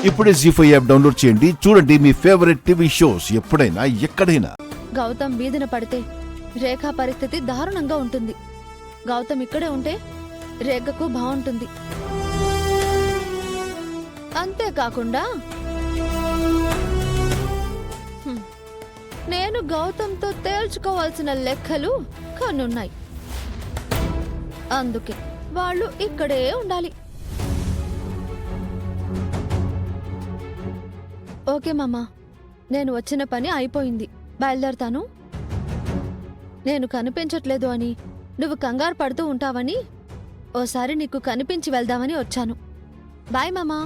ఇప్పుడే జీ5 app download చేయండి. చూడండి మీ ఫేవరెట్ టీవీ షోస్ ఎప్పుడైనా ఎక్కడైనా. గౌతమ్ వీధిన పడితే రేఖా పరిస్థితి దారుణంగా ఉంటుంది. గౌతమ్ ఇక్కడే ఉంటే రేఖకు బాగుంటుంది. అంతేకాకుండా నేను గౌతమ్తో తేల్చుకోవాల్సిన లెక్కలు కొన్నున్నాయి. అందుకే వాళ్ళు ఇక్కడే ఉండాలి. ఓకే మామా, నేను వచ్చిన పని అయిపోయింది, బయలుదేరతాను. నేను కనిపించట్లేదు అని నువ్వు కంగారు పడుతూ ఉంటావని ఓసారి నీకు కనిపించి వెళ్దామని వచ్చాను. బాయ్ మామా.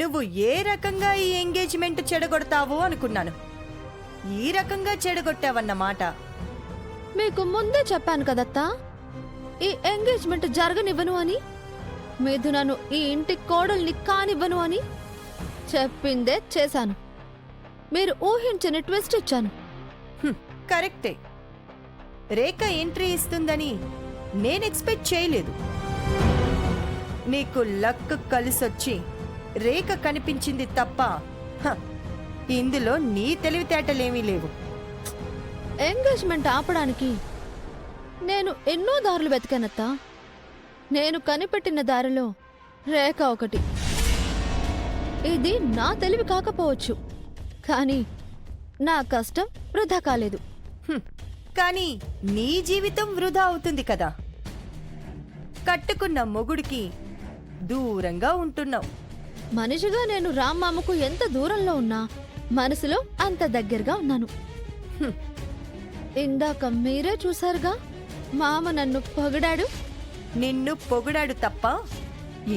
నువ్వు ఏ రకంగా ఈ ఎంగేజ్మెంట్ చెడగొడతావో అనుకున్నాను. ఈ రకంగా చెడగొట్టావన్నమాట. మీకు ముందే చెప్పాను కదత్తా, ఈ ఎంగేజ్మెంట్ జరగనివ్వను అని. మిథునను ఈ ఇంటి కోడల్ని కానివ్వను అని చెప్పిందే చేశాను. మీరు ఊహించని ట్విస్ట్ ఇచ్చాను. కరెక్టే. రేఖ ఎంట్రీ ఇస్తుందని నేను ఎక్స్పెక్ట్ చేయలేదు. నీకు లక్ కలిసొచ్చి రేఖ కనిపించింది తప్ప ఇందులో నీ తెలివితేటలేమీ లేవు. ఎంగేజ్మెంట్ ఆపడానికి నేను ఎన్నో దారులు వెతికానత్తా. నేను కనిపెట్టిన దారిలో రేఖ ఒకటి. ఇది నా తెలివి కాకపోవచ్చు, కానీ నా కష్టం వృధా కాలేదు. కానీ నీ జీవితం వృధా అవుతుంది కదా. కట్టుకున్న మొగుడికి దూరంగా ఉంటున్నావు. మనిషిగా నేను రామ్మామకు ఎంత దూరంలో ఉన్నా మనసులో అంత దగ్గరగా ఉన్నాను. ఇందాక మీరే చూశారుగా, మామ నన్ను పొగిడాడు. నిన్ను పొగిడాడు తప్ప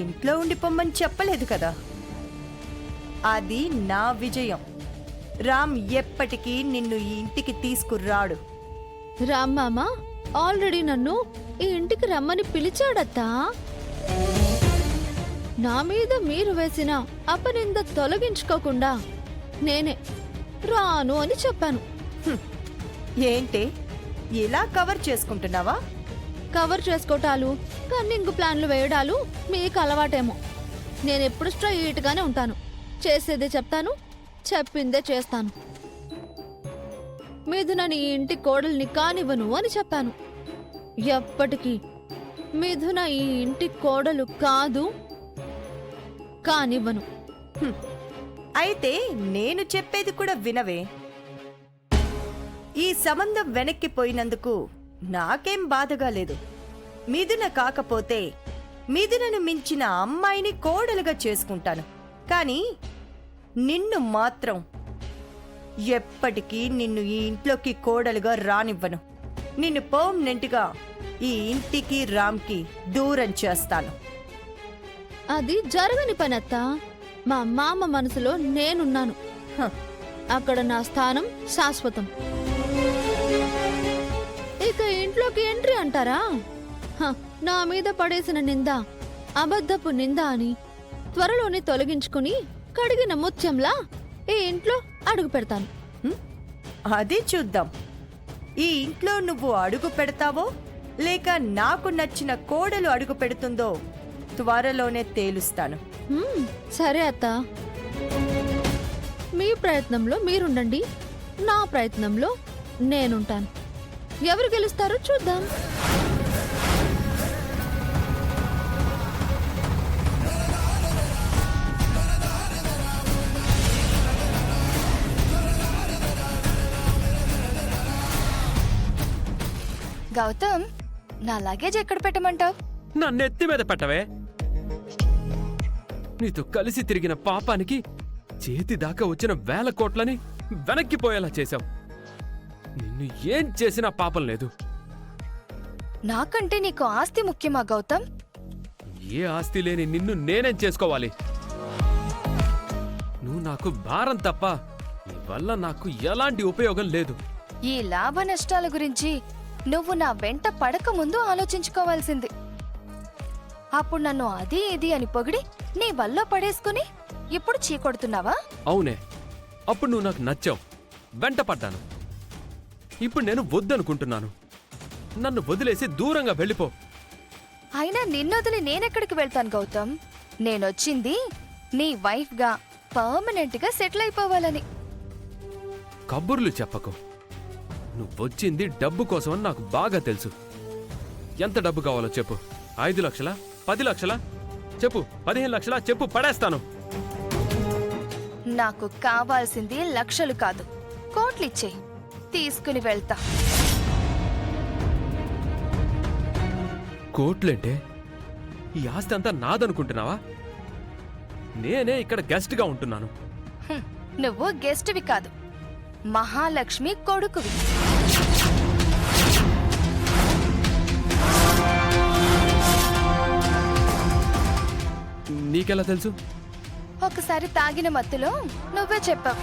ఇంట్లో ఉండిపోమ్మని చెప్పలేదు కదా. అది నా విజయం. రామ్ ఎప్పటికీ నిన్ను ఈ ఇంటికి తీసుకురాడు. రామ్మామ ఆల్రెడీ నన్ను ఈ ఇంటికి రమ్మని పిలిచాడత్తా. నా మీద మీరు వేసిన అపనింద తొలగించుకోకుండా నేనే రాను అని చెప్పాను. ఏంటి ఇలా కవర్ చేసుకుంటున్నావా? కవర్ చేసుకోటాలు, కన్నింగ్ ప్లాన్లు వేయడాలు మీకు అలవాటేమో. నేనెప్పుడు స్ట్రైట్గానే ఉంటాను. చేసేదే చెప్తాను, చెప్పిందే చేస్తాను. మిథునని ఈ ఇంటి కోడల్ని కానివ్వను అని చెప్పాను. ఎప్పటికీ మిథున ఈ ఇంటి కోడలు కాదు, కానివ్వను. అయితే నేను చెప్పేది కూడా వినవే. ఈ సంబంధం వెనక్కిపోయినందుకు నాకేం బాధగా లేదు. మిథున కాకపోతే మిథునను మించిన అమ్మాయిని కోడలుగా చేసుకుంటాను. కానీ నిన్ను మాత్రం ఎప్పటికీ నిన్ను ఈ ఇంట్లోకి కోడలుగా రానివ్వను. నిన్ను పర్మనెంట్గా ఈ ఇంటికి రామ్కి దూరం చేస్తాను. అది జరగని పనత్తా. మా మామ మనసులో నేనున్నాను. అక్కడ నా స్థానం శాశ్వతం. ఇక ఇంట్లోకి ఎంట్రీ అంటారా? నా మీద పడేసిన నింద అబద్ధపు నింద అని త్వరలోనే తొలగించుకుని కడిగిన ముత్యంలా ఈ ఇంట్లో అడుగు పెడతాను. అది చూద్దాం. ఈ ఇంట్లో నువ్వు అడుగు పెడతావో లేక నాకు నచ్చిన కోడలు అడుగు పెడుతుందో త్వరలోనే తేలుస్తాను. సరే అత్త, మీ ప్రయత్నంలో మీరుండండి, నా ప్రయత్నంలో నేనుంటాను. ఎవరు గెలుస్తారో చూద్దాం. గౌతమ్, నా లగేజ్ ఎక్కడ పెట్టమంటావు? నా నెత్తి మీద పెట్టవే. నీతో కలిసి తిరిగిన పాపానికి చేతి దాకా వచ్చిన 1000 కోట్లని వెనక్కిపోయేలా చేశావు. నిన్ను ఏం చేసినా పాపం లేదు. నాకంటే నీకు ఆస్తి ముఖ్యమా గౌతమ్? ఏ ఆస్తి లేని నిన్ను నేనేం చేసుకోవాలి? నువ్వు నాకు భారం తప్ప నీ వల్ల నాకు ఎలాంటి ఉపయోగం లేదు. ఈ లాభ నష్టాల గురించి నువ్వు నా వెంట పడక ముందు ఆలోచించుకోవాల్సింది. అప్పుడు నన్ను అది ఇది అని పొగిడి నీ వల్ల పడేసుకుని ఇప్పుడు చీకొడుతున్నావా? అవునే, అప్పుడు నువ్వు నాకు నచ్చావు, వెంట పడ్డాను. ఇప్పుడు నేను వద్దనుకుంటున్నాను. నన్ను వదిలేసి దూరంగా వెళ్ళిపో. అయినా నిన్నొదిలి నేనెక్కడికి వెళ్తాను గౌతమ్? నేనొచ్చింది నీ వైఫ్గా పర్మనెంట్గా సెటిల్ అయిపోవాలని. కబుర్లు చెప్పకు. నువ్వొచ్చింది డబ్బు కోసమని నాకు బాగా తెలుసు. ఎంత డబ్బు కావాలో చెప్పు. 5 లక్షలా, 10 లక్షలా చెప్పు, 15 లక్షలా చెప్పు, పడేస్తాను. నాకు కావాల్సింది లక్షలు కాదు, కోట్లిచ్చే తీసుకుని వెళ్తా. కోట్లంటే ఈ ఆస్తి అంతా నాదనుకుంటున్నావా? నేనే ఇక్కడ గెస్ట్గా ఉంటున్నాను. హ్మ్, నువ్వు గెస్ట్వి కాదు, మహాలక్ష్మి కొడుకువి. నీకెలా తెలుసు? ఒకసారి తాగిన మత్తులో నువ్వే చెప్పావు.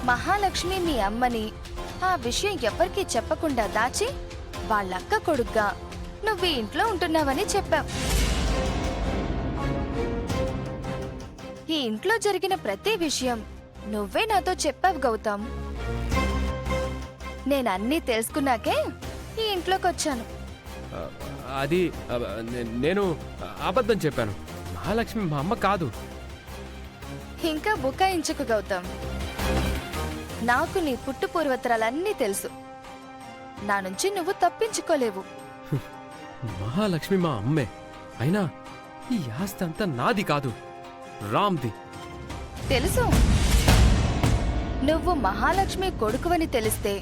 మహాలక్ష్మి మీ అమ్మని ఆ విషయం ఎవ్వరికీ చెప్పకుండా దాచి వాళ్ళక్క కొడుగ్గా నువ్వు ఈ ఇంట్లో ఉంటున్నావని చెప్పావు. ఈ ఇంట్లో జరిగిన ప్రతి విషయం నువ్వే నాతో చెప్పావు గౌతమ్. నేనన్నీ తెలుసుకున్నాకే ఈ ఇంట్లోకి వచ్చాను. ఆ, అది ఆ, నేను అబద్ధం చెప్పాను. మహాలక్ష్మి మా అమ్మ కాదు. ఇంకా బుకాయించకు గౌతమ్. నాకు నీ పుట్టు పూర్వతరాలన్నీ తెలుసు. నా నుంచి నువ్వు తప్పించుకోలేవు. మహాలక్ష్మి మా అమ్మే. అయినా ఈ ఆస్తి అంతా నాది కాదు, రామ్ది. తెలుసు. నువ్వు మహాలక్ష్మి కొడుకువని తెలిస్తే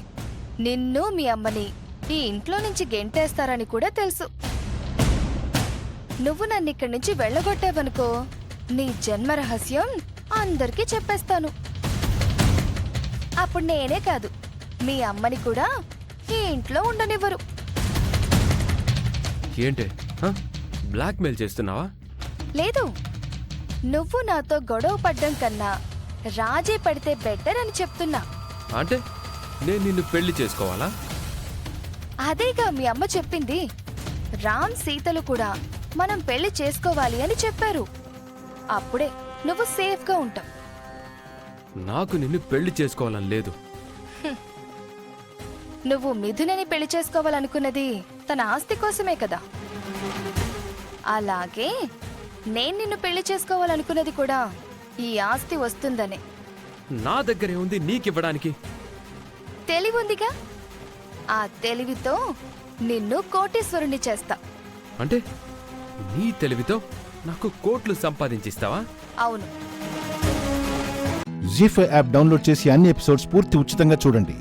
నిన్ను మీ అమ్మని ఈ ఇంట్లో నుంచి గెంటేస్తారని కూడా తెలుసు. నువ్వు నన్ను ఇక్కడి నుంచి వెళ్ళగొట్టావనుకో, నీ జన్మ రహస్యం అందరికీ చెప్పేస్తాను. అప్పుడు నేనే కాదు, మీ అమ్మని కూడా ఈ ఇంట్లో ఉండనివ్వరు. ఏంటే బ్లాక్మెయిల్ చేస్తున్నావా? లేదు, నువ్వు నాతో గొడవ పడ్డం కన్నా రాజీ పడితే బెటర్ అని చెప్తున్నా. అంటే నేను నిన్ను పెళ్లి చేసుకోవాలా? అదేగా మీ అమ్మ చెప్పింది. రామ్ సీతలు కూడా మనం పెళ్లి చేసుకోవాలి అని చెప్పారు. అప్పుడే నువ్వు సేఫ్గా ఉంటావు. నాకు నిన్ను పెళ్లి చేసుకోవాలని లేదు. నువ్వు మిథునని పెళ్లి చేసుకోవాలనుకున్నది తన ఆస్తి కోసమే కదా. అలాగే నేను నిన్ను పెళ్లి చేసుకోవాలనుకున్నది కూడా ఈ ఆస్తి వస్తుందనే. నా దగ్గరే ఉంది నీకివ్వడానికి. తెలివుందిగా, ఆ తెలివితో నిన్ను కోటీశ్వరుణ్ణి చేస్తా. అంటే నీ తెలివితో నాకు కోట్లు సంపాదించిస్తావా? అవును. జీ5 యాప్ డౌన్లోడ్ చేసి అన్ని ఎపిసోడ్స్ పూర్తి ఉచితంగా చూడండి.